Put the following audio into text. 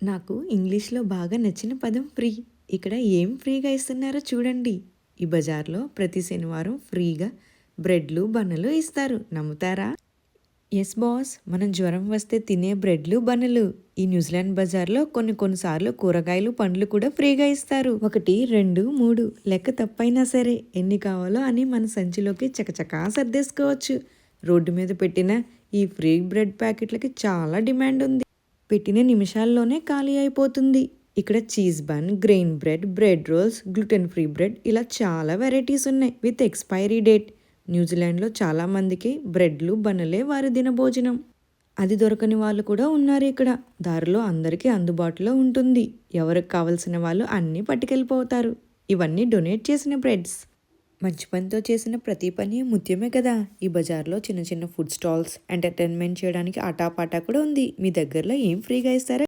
నాకు ఇంగ్లీష్‌లో బాగా నచ్చిన పదం ఫ్రీ. ఇక్కడ ఏం ఫ్రీగా ఇస్తున్నారో చూడండి. ఈ బజార్‌లో ప్రతి శనివారం ఫ్రీగా బ్రెడ్‌లు, బన్నులు ఇస్తారు. నమ్ముతారా? Yes boss. మనం జ్వరం వస్తే తినే బ్రెడ్‌లు, బన్నులు. ఈ న్యూజిలాండ్ బజార్‌లో కొన్ని సార్లు కూరగాయలు, పండ్లు కూడా ఫ్రీగా ఇస్తారు. 1, 2, 3 లెక్క తప్పైనా సరే ఎన్ని కావాలో అని మన సంచిలోకి చకచకా సర్దేసుకోవచ్చు. రోడ్డు మీద పెట్టిన ఈ ఫ్రీ బ్రెడ్ ప్యాకెట్లకి చాలా డిమాండ్ ఉంది. పెట్టిన నిమిషాల్లోనే ఖాళీ అయిపోతుంది. ఇక్కడ cheese bun, grain bread, bread roles, gluten free bread ఇలా చాలా వెరైటీస్ ఉన్నాయి విత్ ఎక్స్పైరీ డేట్. న్యూజిలాండ్లో చాలా మందికి బ్రెడ్లు, బన్నులే వారి దినభోజనం. అది దొరకని వాళ్ళు కూడా ఉన్నారు ఇక్కడ. దారిలో అందరికీ అందుబాటులో ఉంటుంది. ఎవరికి కావలసిన వాళ్ళు అన్నీ పట్టుకెళ్ళిపోతారు. ఇవన్నీ డొనేట్ చేసిన బ్రెడ్స్. మంచి పనితో చేసిన ప్రతి పని ముత్యమే కదా. ఈ బజార్లో చిన్న చిన్న ఫుడ్ స్టాల్స్, ఎంటర్టైన్మెంట్ చేయడానికి ఆటాపాటా కూడా ఉంది. మీ దగ్గరలో ఏం ఫ్రీగా ఇస్తారో